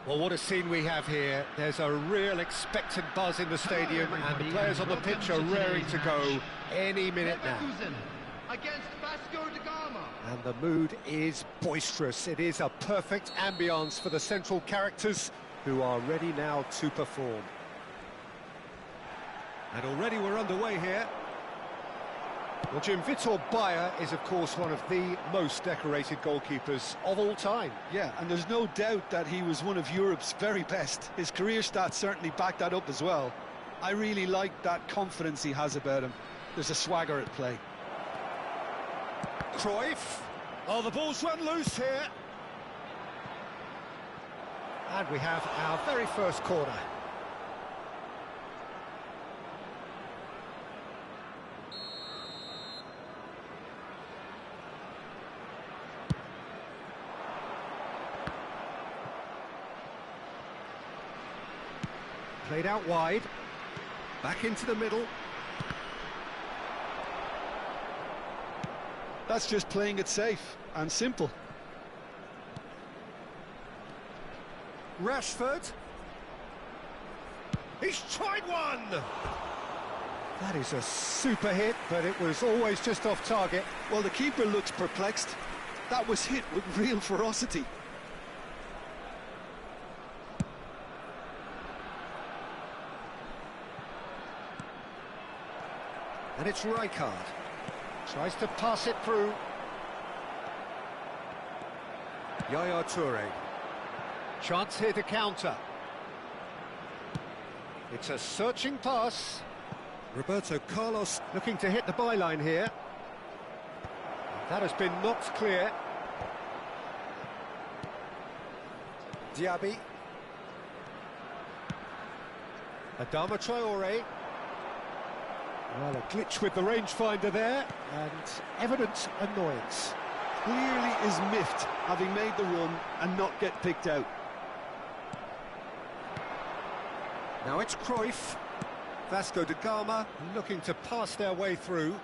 Well, what a scene we have here. There's a real expectant buzz in the stadium, and the players on the pitch are raring to go any minute now. Against Vasco da Gama. And the mood is boisterous. It is a perfect ambience for the central characters who are ready now to perform. And already we're underway here. Well, Jim, Vitor Bayer is, of course, one of the most decorated goalkeepers of all time. Yeah, and there's no doubt that he was one of Europe's very best. His career stats certainly back that up as well. I really like that confidence he has about him. There's a swagger at play. Cruyff. Oh, the ball's run loose here. And we have our very first corner. Played out wide, back into the middle. That's just playing it safe and simple. Rashford. He's tried one! That is a super hit, but it was always just off target. Well, the keeper looks perplexed. That was hit with real ferocity. And it's Rijkaard. Tries to pass it through. Yaya Toure. Chance here to counter. It's a searching pass. Roberto Carlos looking to hit the byline here. That has been knocked clear. Diaby. Adama Traore. Well, a glitch with the rangefinder there, and evident annoyance. Clearly is miffed, having made the run and not get picked out. Now it's Cruyff. Vasco da Gama looking to pass their way through.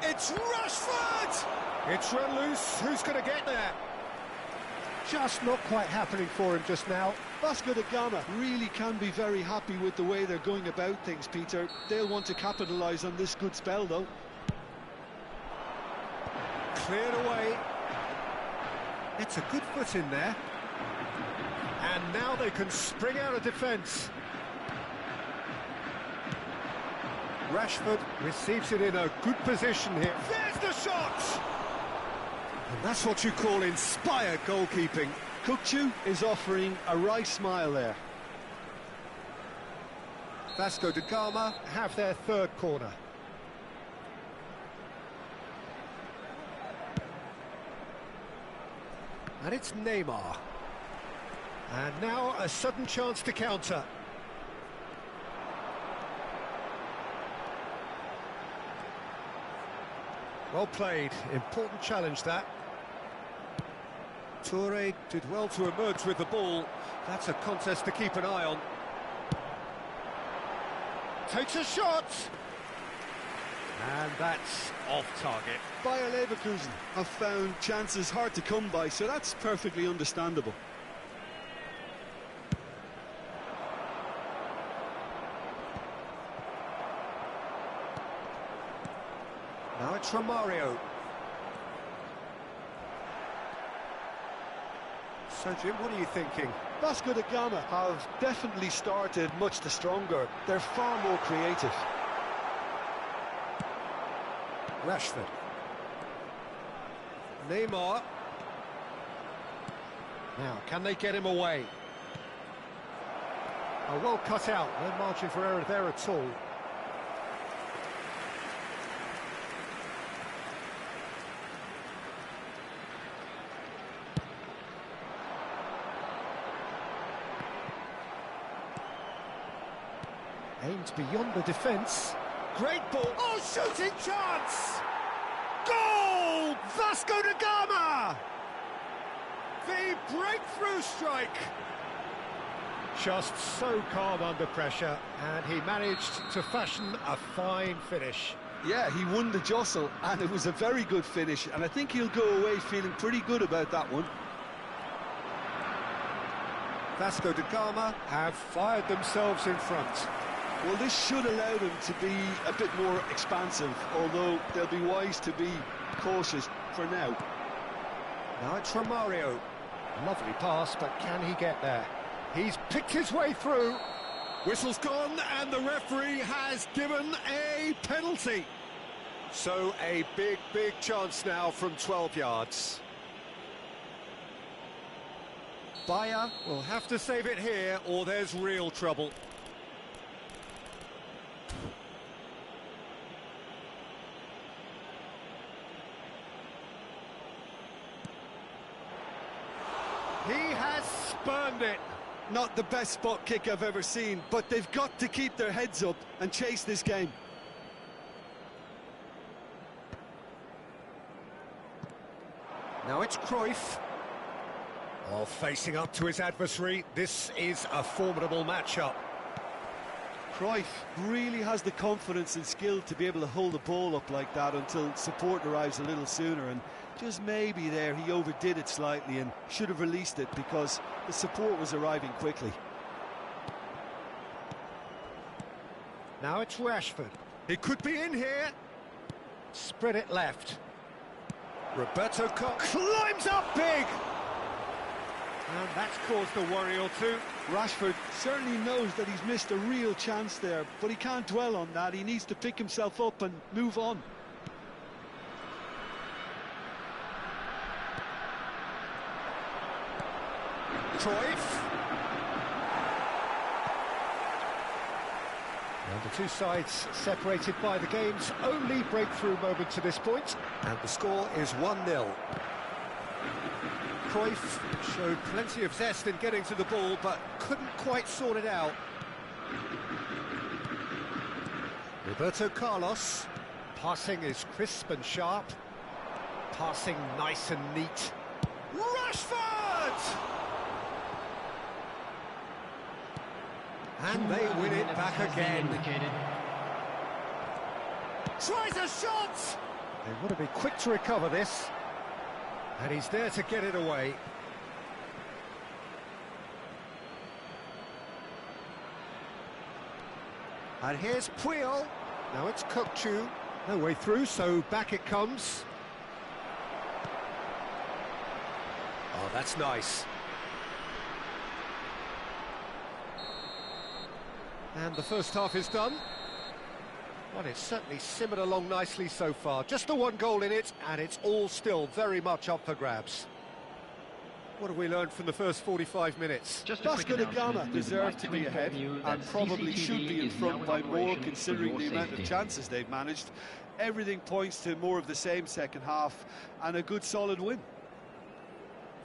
It's Rashford! It's run loose. Who's going to get there? Just not quite happening for him just now. Vasco da Gama really can be very happy with the way they're going about things, Peter. They'll want to capitalise on this good spell, though. Cleared away. It's a good foot in there. And now they can spring out of defence. Rashford receives it in a good position here. There's the shot! And that's what you call inspired goalkeeping. Kukçu is offering a wry smile there. Vasco da Gama have their third corner. And it's Neymar. And now a sudden chance to counter. Well played, important challenge that. Toure did well to emerge with the ball. That's a contest to keep an eye on. Takes a shot! And that's off target. Bayer Leverkusen have found chances hard to come by, so that's perfectly understandable. Now it's Romario. So, Jim, what are you thinking? Vasco da Gama have definitely started much the stronger. They're far more creative. Rashford. Neymar. Now, can they get him away? Oh, well cut out. No margin for error there at all. Aimed beyond the defence. Great ball. Oh, shooting chance! Goal! Vasco da Gama! The breakthrough strike. Just so calm under pressure, and he managed to fashion a fine finish. Yeah, he won the jostle, and it was a very good finish, and I think he'll go away feeling pretty good about that one. Vasco da Gama have fired themselves in front. Well, this should allow them to be a bit more expansive, although they'll be wise to be cautious for now. Now it's Romario. Lovely pass, but can he get there? He's picked his way through. Whistle's gone, and the referee has given a penalty. So a big, big chance now from 12 yards. Bayer will have to save it here, or there's real trouble. He has spurned it. Not the best spot kick I've ever seen, but they've got to keep their heads up and chase this game. Now it's Cruyff. Oh, facing up to his adversary. This is a formidable matchup. Cruyff really has the confidence and skill to be able to hold the ball up like that until support arrives a little sooner, and just maybe there he overdid it slightly and should have released it because the support was arriving quickly. Now it's Rashford. He could be in here. Spread it left. Roberto climbs up big. And that's caused a worry or two. Rashford certainly knows that he's missed a real chance there, but he can't dwell on that. He needs to pick himself up and move on. Cruyff. And the two sides separated by the game's only breakthrough moment to this point. And the score is 1-0. Cruyff showed plenty of zest in getting to the ball, but couldn't quite sort it out. Roberto Carlos. Passing is crisp and sharp. Passing nice and neat. Rashford! And they win it back again. Tries a shot! They want to be quick to recover this. And he's there to get it away. And here's Puel. Now it's Kokchu. No way through, so back it comes. Oh, that's nice. And the first half is done. Well, it's certainly simmered along nicely so far. Just the one goal in it, and it's all still very much up for grabs. What have we learned from the first 45 minutes? Vasco da Gama deserve to be ahead and probably should be in front by more, considering the amount of chances they've managed. Everything points to more of the same second half and a good solid win.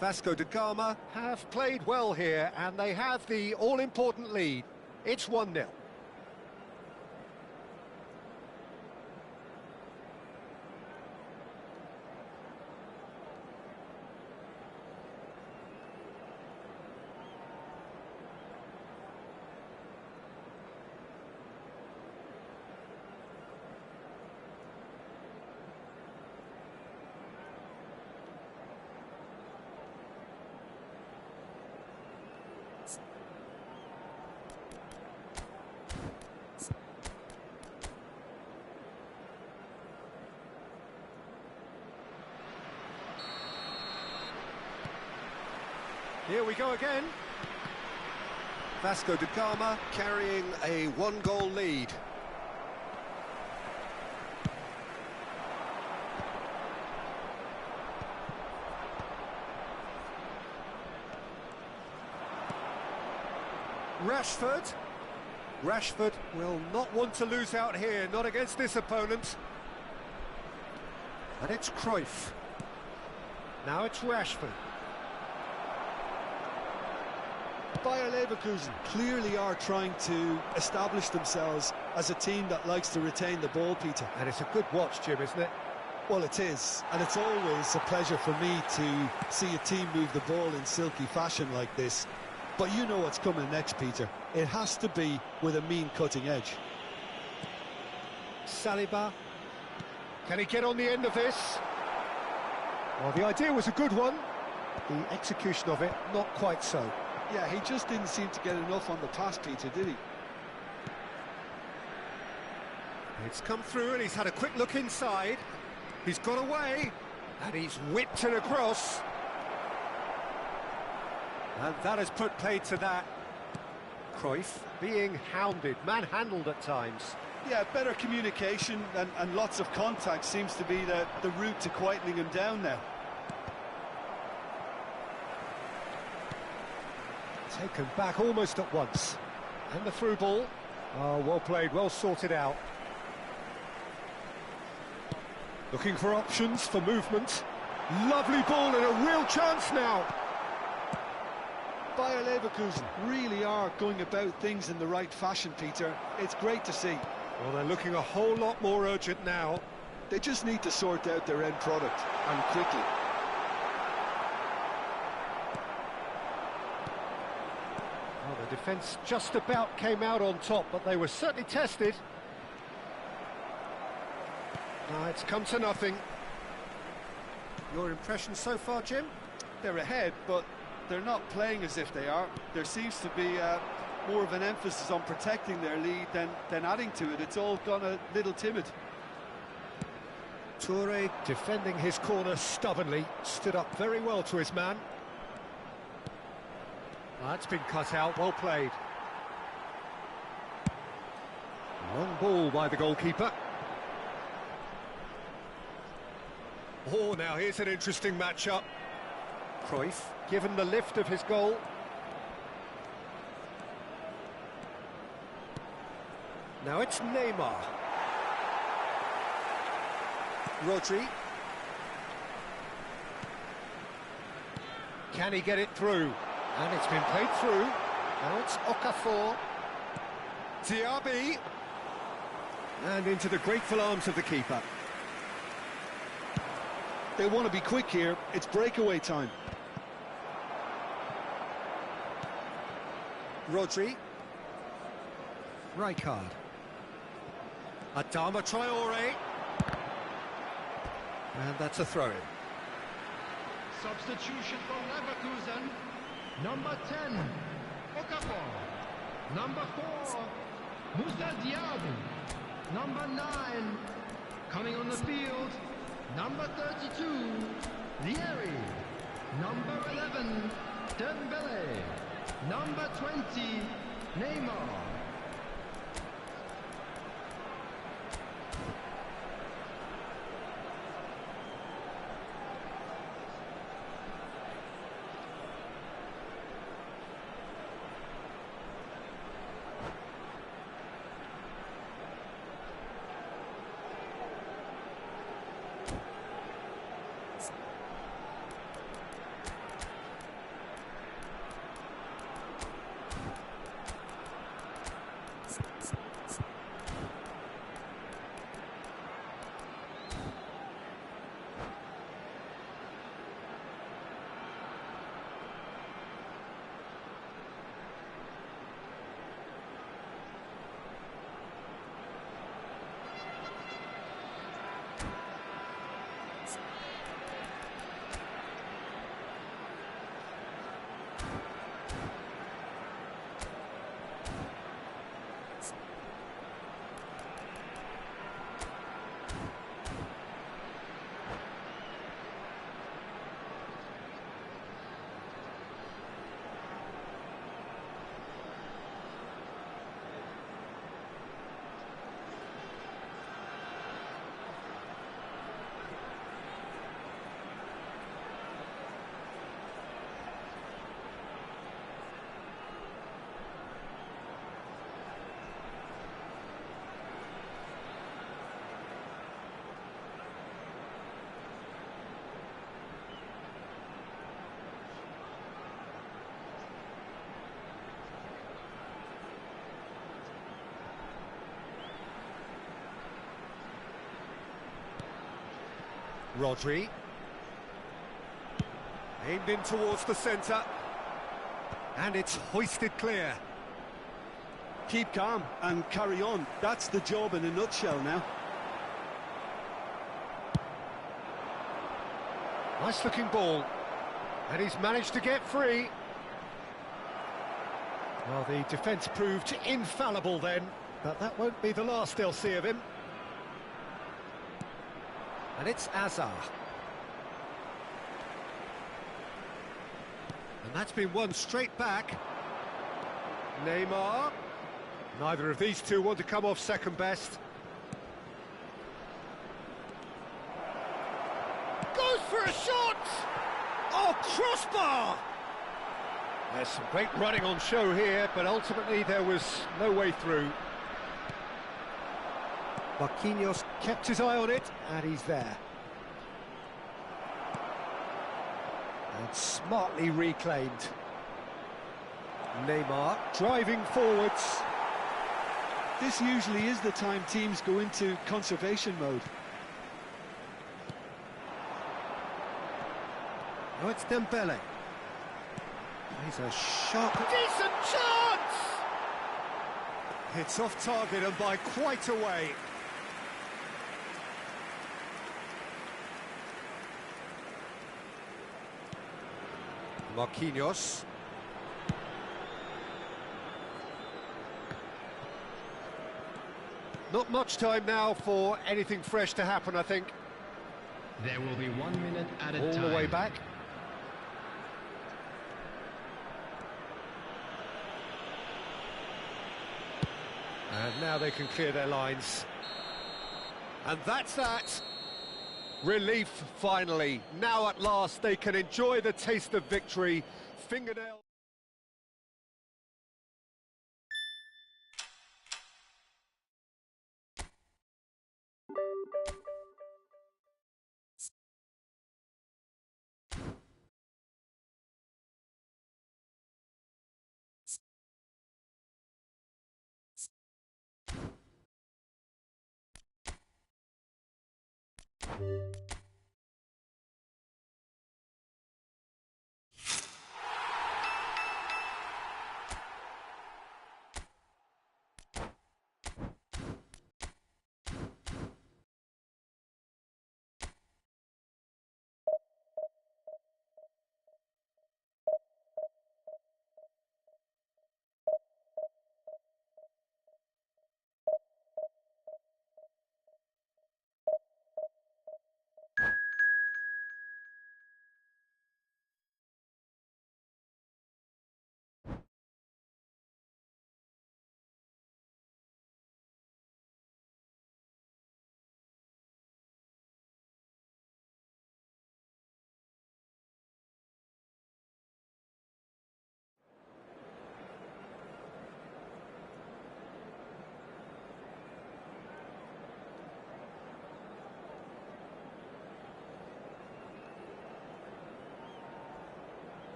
Vasco da Gama have played well here, and they have the all-important lead. It's 1-0. Here we go again. Vasco da Gama carrying a one-goal lead. Rashford will not want to lose out here, not against this opponent. And it's Cruyff. Now it's Rashford. Bayer Leverkusen clearly are trying to establish themselves as a team that likes to retain the ball, Peter. And it's a good watch, Jim, isn't it? Well, it is, and it's always a pleasure for me to see a team move the ball in silky fashion like this. But you know what's coming next, Peter. It has to be with a mean cutting edge. Saliba. Can he get on the end of this? Well, the idea was a good one. The execution of it, not quite so. Yeah, he just didn't seem to get enough on the pass, Peter, did he? It's come through and he's had a quick look inside. He's got away and he's whipped it across. And that has put paid to that. Cruyff being hounded, manhandled at times. Yeah, better communication and lots of contact seems to be the route to quietening him down now. Taken back almost at once. And the through ball. Oh, well played, well sorted out. Looking for options, for movement. Lovely ball and a real chance now. Bayer Leverkusen really are going about things in the right fashion, Peter. It's great to see. Well, they're looking a whole lot more urgent now. They just need to sort out their end product, and quickly. Well, the defence just about came out on top, but they were certainly tested. Now it's come to nothing. Your impression so far, Jim? They're ahead, but they're not playing as if they are. There seems to be more of an emphasis on protecting their lead than adding to it. It's all gone a little timid. Toure defending his corner stubbornly, stood up very well to his man. That's been cut out, well played. Long ball by the goalkeeper. Oh, now here's an interesting matchup. Cruyff, given the lift of his goal. Now it's Neymar. Rodri. Can he get it through? And it's been played through. Now it's Okafor. Diaby. And into the grateful arms of the keeper. They want to be quick here. It's breakaway time. Rodri. Rijkaard. Adama Traore. And that's a throw-in. Substitution for Leverkusen. Number 10, Okafor. Number 4, Moussa Diaby. Number 9, coming on the field, number 32, Lieri. Number 11, Dembele. Number 20, Neymar. Rodri. Aimed in towards the centre. And it's hoisted clear. Keep calm and carry on. That's the job in a nutshell now. Nice looking ball. And he's managed to get free. Well, the defence proved infallible then, but that won't be the last they'll see of him. And it's Azar. And that's been won straight back. Neymar. Neither of these two want to come off second best. Goes for a shot! Oh, crossbar! There's some great running on show here, but ultimately there was no way through. Marquinhos kept his eye on it, and he's there. And smartly reclaimed. Neymar driving forwards. This usually is the time teams go into conservation mode. Now it's Dembele. He's a sharp... Decent chance! It's off target and by quite a way. Marquinhos. Not much time now for anything fresh to happen, I think. There will be 1 minute at a time. All the way back. And now they can clear their lines. And that's that. Relief, finally. Now at last they can enjoy the taste of victory. Fingernail.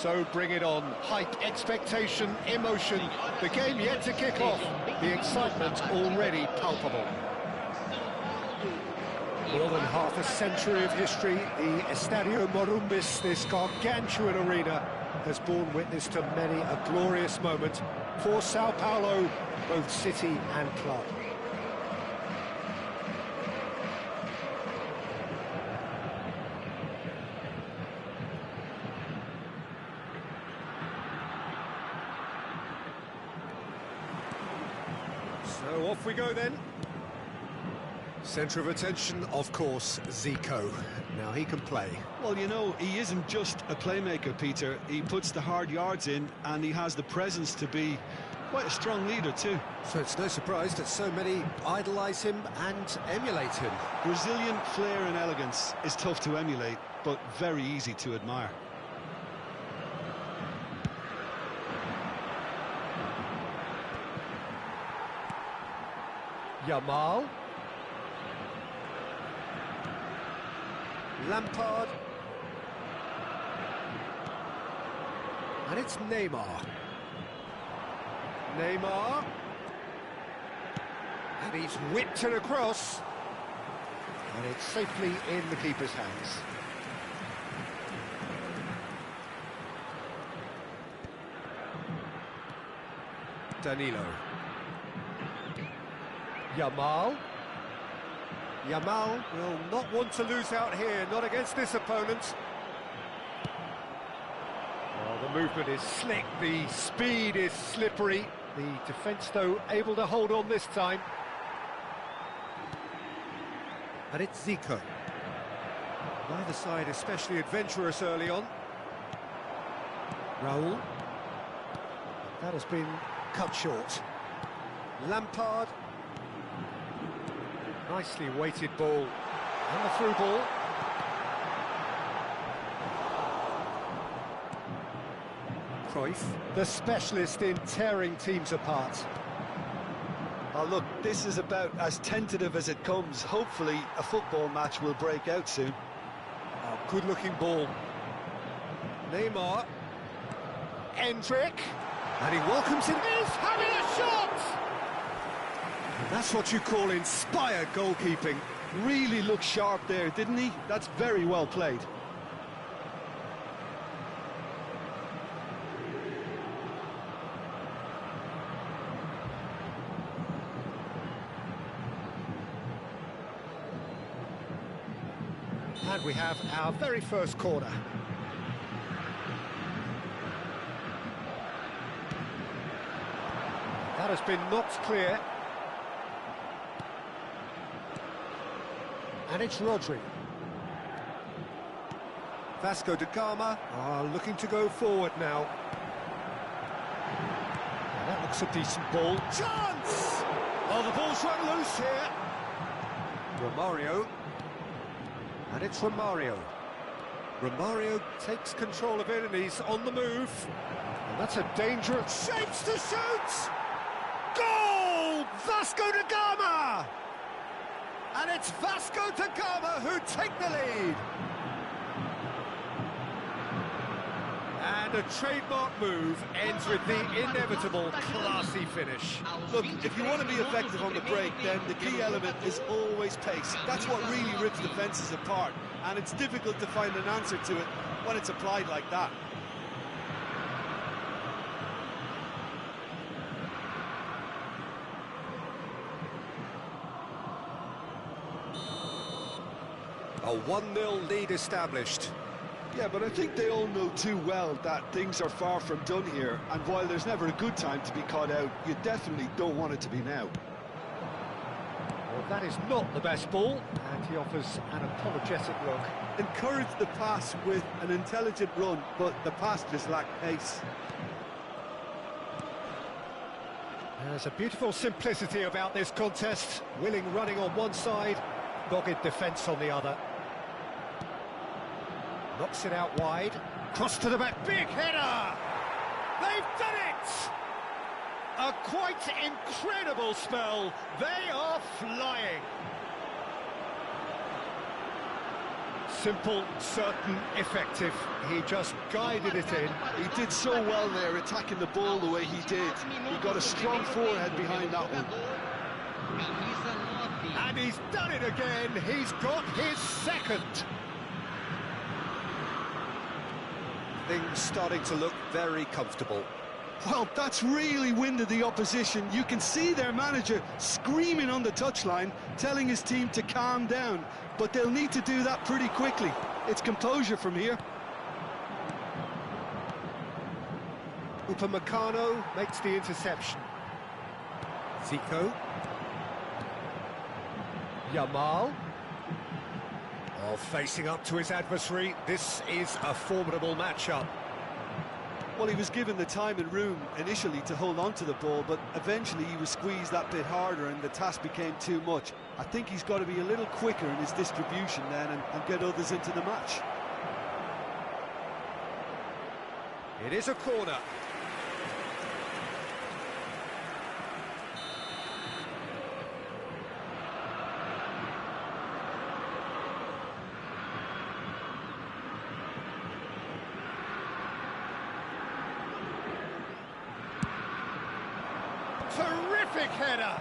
So bring it on. Hype, expectation, emotion. The game yet to kick off. The excitement already palpable. More than half a century of history, the Estadio Morumbis, this gargantuan arena, has borne witness to many a glorious moment for Sao Paulo, both city and club. So off we go then. Centre of attention, of course, Zico. Now he can play. Well, you know, he isn't just a playmaker, Peter. He puts the hard yards in, and he has the presence to be quite a strong leader too. So it's no surprise that so many idolise him and emulate him. Brazilian flair and elegance is tough to emulate, but very easy to admire. Yamal. Lampard. And it's Neymar. Neymar. And he's whipped it across. And it's safely in the keeper's hands. Danilo. Yamal. Yamal will not want to lose out here, not against this opponent. Well, the movement is slick, the speed is slippery. The defence, though, able to hold on this time. And it's Zico. Neither side especially adventurous early on. Raul. That has been cut short. Lampard. Nicely weighted ball. And the through ball. Cruyff, the specialist in tearing teams apart. Oh, look, this is about as tentative as it comes. Hopefully, a football match will break out soon. Oh, good-looking ball. Neymar. Endrick. And he welcomes him. He's having a shot! That's what you call inspired goalkeeping. Really looked sharp there, didn't he? That's very well played. And we have our very first corner. That has been knocked clear. And it's Rodri. Vasco da Gama are looking to go forward now. And that looks a decent ball. Chance! Oh, the ball's run loose here. Romario. And it's Romario. Romario takes control of it and he's on the move. And that's a dangerous shapes to shoot! Goal! Vasco da Gama! And it's Vasco da Gama who take the lead. And a trademark move ends with the inevitable classy finish. Look, if you want to be effective on the break, then the key element is always pace. That's what really rips defences apart, and it's difficult to find an answer to it when it's applied like that. A 1-0 lead established. Yeah, but I think they all know too well that things are far from done here, and while there's never a good time to be caught out, you definitely don't want it to be now. Well, that is not the best ball, and he offers an apologetic look. Encourage the pass with an intelligent run, but the pass just lacked pace. There's a beautiful simplicity about this contest. Willing running on one side, dogged defence on the other. Knocks it out wide. Cross to the back. Big header! They've done it! A quite incredible spell. They are flying. Simple, certain, effective. He just guided it in. He did so well there, attacking the ball the way he did. He got a strong forehead behind that one. And he's done it again. He's got his second. Things starting to look very comfortable. Well, that's really winded the opposition. You can see their manager screaming on the touchline, telling his team to calm down. But they'll need to do that pretty quickly. It's composure from here. Upamecano makes the interception. Zico. Yamal. Oh, facing up to his adversary. This is a formidable matchup. Well, he was given the time and room initially to hold on to the ball, but eventually he was squeezed that bit harder and the task became too much. I think he's got to be a little quicker in his distribution then and get others into the match. It is a corner. Terrific header!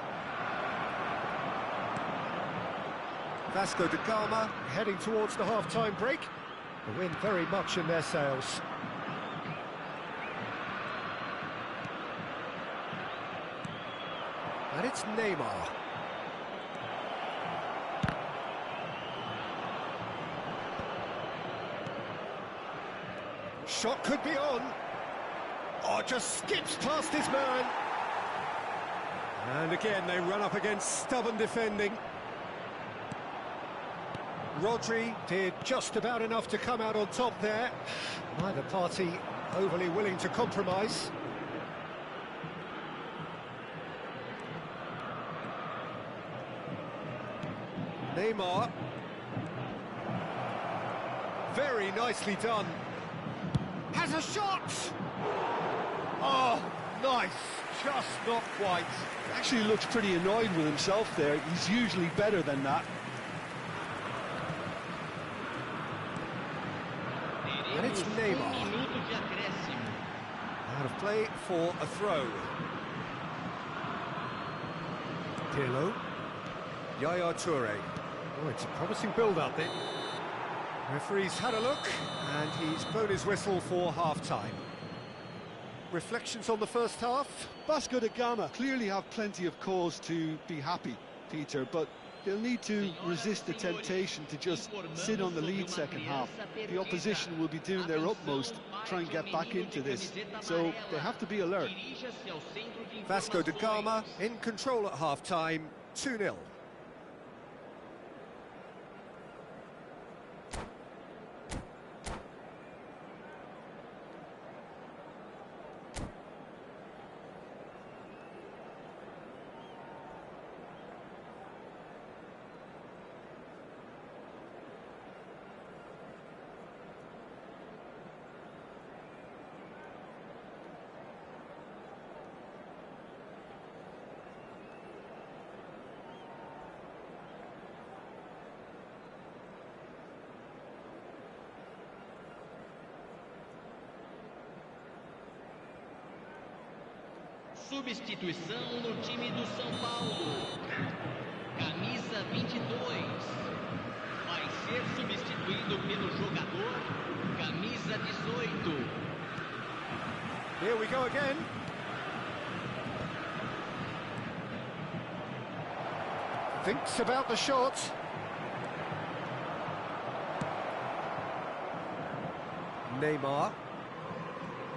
Vasco da Gama heading towards the half-time break. The wind very much in their sails. And it's Neymar. Shot could be on. Oh, just skips past his man. And again, they run up against stubborn defending. Rodri did just about enough to come out on top there. Neither party overly willing to compromise. Neymar. Very nicely done. Has a shot! Oh, nice. Just not quite. Actually looks pretty annoyed with himself there. He's usually better than that. And it's Neymar. Out of play for a throw. Pirlo. Yaya Toure. Oh, it's a promising build-up. The referee's had a look, and he's blown his whistle for half-time. Reflections on the first half? Vasco da Gama clearly have plenty of cause to be happy, Peter, but they'll need to resist the temptation to just sit on the lead second half. The opposition will be doing their utmost to try and get back into this, so they have to be alert. Vasco da Gama in control at half-time, 2-0. Substituição no time do São Paulo. Camisa 22. Vai ser substituído pelo jogador camisa 18. Here we go again. Thinks about the shot. Neymar.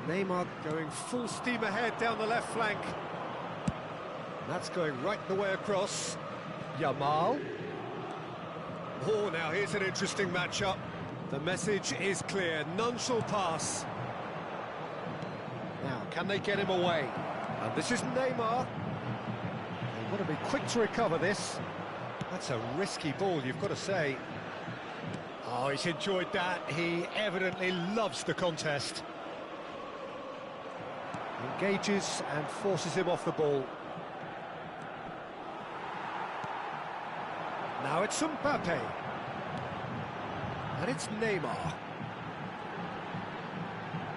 Neymar going full steam ahead down the left flank. That's going right the way across. Yamal. Oh, now here's an interesting matchup. The message is clear, none shall pass. Now, can they get him away? And this is Neymar. They've got to be quick to recover this. That's a risky ball, you've got to say. Oh, he's enjoyed that. He evidently loves the contest. Engages and forces him off the ball. Now it's Mbappe. And it's Neymar.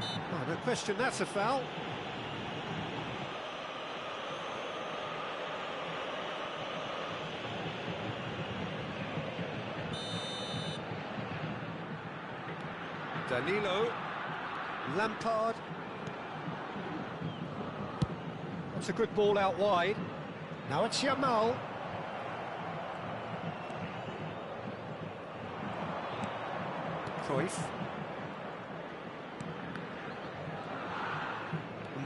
Oh, no question, that's a foul. Danilo. Lampard. That's a good ball out wide. Now it's Yamal. Cruyff.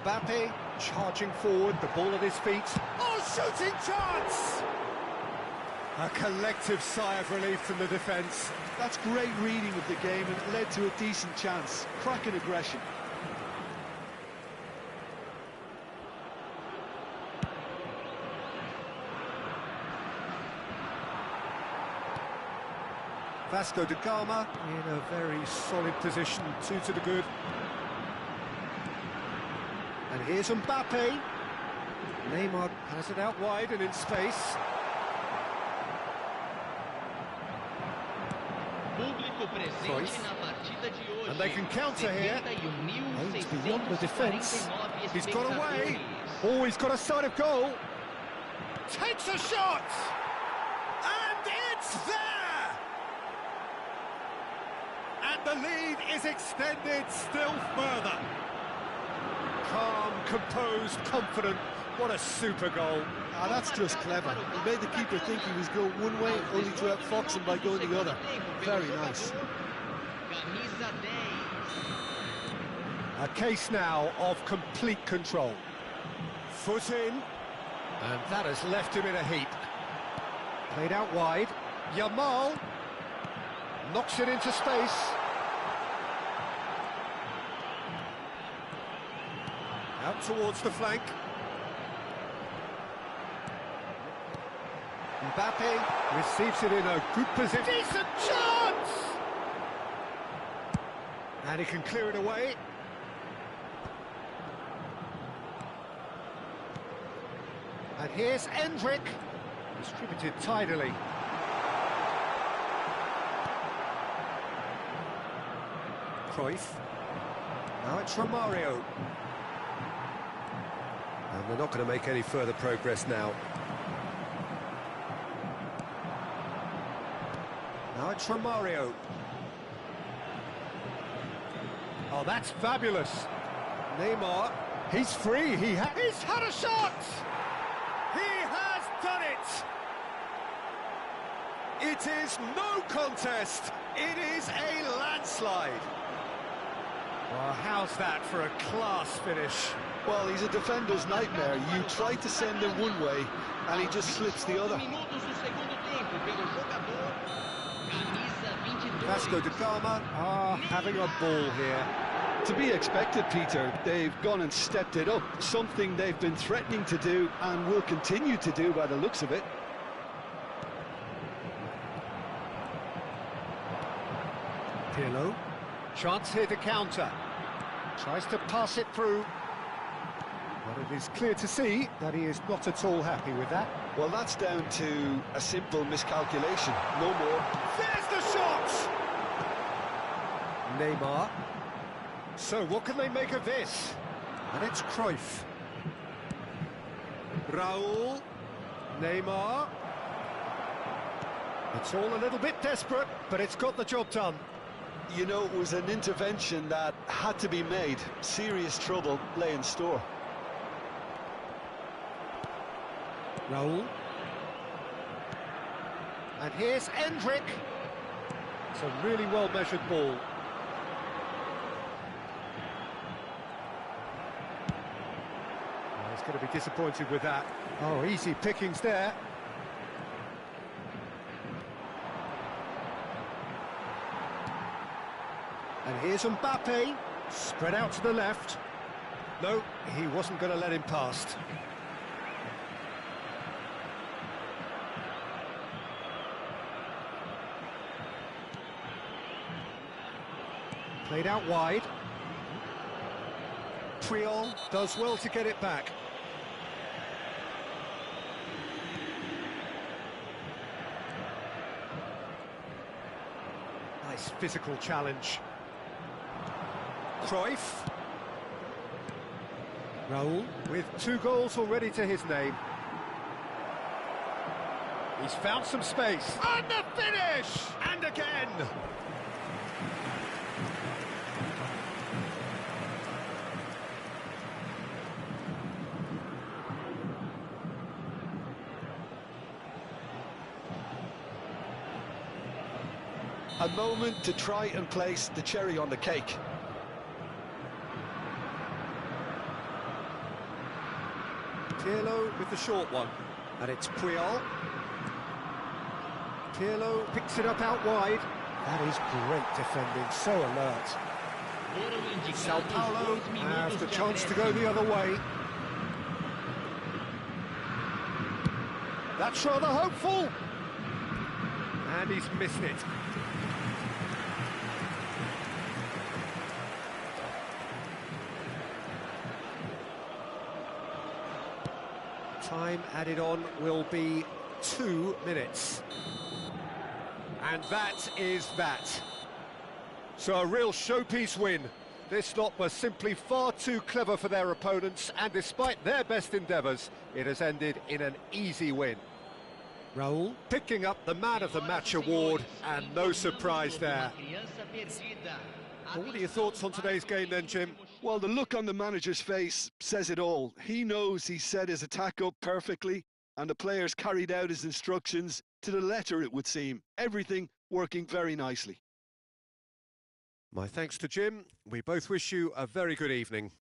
Mbappe charging forward, the ball at his feet. Oh, shooting chance! A collective sigh of relief from the defence. That's great reading of the game, and it led to a decent chance. Cracking aggression. Vasco da Gama in a very solid position, 2 to the good. And here's Mbappe. Neymar has it out wide and in space. And they can counter here. Oh, it's beyond the defence. He's got away. Oh, he's got a sight of goal. Takes a shot! And it's there! And the lead is extended still further. Calm, composed, confident. What a super goal. Ah, that's just clever. He made the keeper think he was going one way, only to outfox him by going the other. Very nice. A case now of complete control. Foot in, and that has left him in a heap. Played out wide. Yamal knocks it into space. Out towards the flank. Mbappe receives it in a good position. Decent chance! And he can clear it away. And here's Endrick. Distributed tidily. Cruyff. Now it's Romario. And they're not going to make any further progress now. Now it's Romario. Oh, that's fabulous. Neymar, he's free. He's had a shot! He has done it! It is no contest. It is a landslide. Well, how's that for a class finish? Well, he's a defender's nightmare. You try to send him one way, and he just slips the other. Vasco da Gama are having a ball here. To be expected, Peter. They've gone and stepped it up. Something they've been threatening to do and will continue to do by the looks of it. Pirlo. Chance here to counter. Tries to pass it through. But it is clear to see that he is not at all happy with that. Well, that's down to a simple miscalculation. No more. There's the shot! Neymar. So, what can they make of this? And it's Cruyff. Raul. Neymar. It's all a little bit desperate, but it's got the job done. You know, it was an intervention that had to be made. Serious trouble lay in store. Raul. And here's Endrick. It's a really well-measured ball. He's going to be disappointed with that. Oh, easy pickings there. And here's Mbappe, spread out to the left. No, he wasn't going to let him past. Played out wide. Puyol does well to get it back. Nice physical challenge. Cruyff. Raul with 2 goals already to his name. He's found some space. And the finish! And again! A moment to try and place the cherry on the cake. Pirlo with the short one, and it's Puyol. Pirlo picks it up out wide. That is great defending, so alert. Sao Paulo have the chance to go the other way. That's rather hopeful. And he's missed it. Time added on will be 2 minutes. And that is that. So a real showpiece win. This lot was simply far too clever for their opponents, and despite their best endeavours, it has ended in an easy win. Raul picking up the Man of the Match award, and no surprise there. Well, what are your thoughts on today's game then, Jim? Well, the look on the manager's face says it all. He knows he set his attack up perfectly, and the players carried out his instructions to the letter, it would seem. Everything working very nicely. My thanks to Jim. We both wish you a very good evening.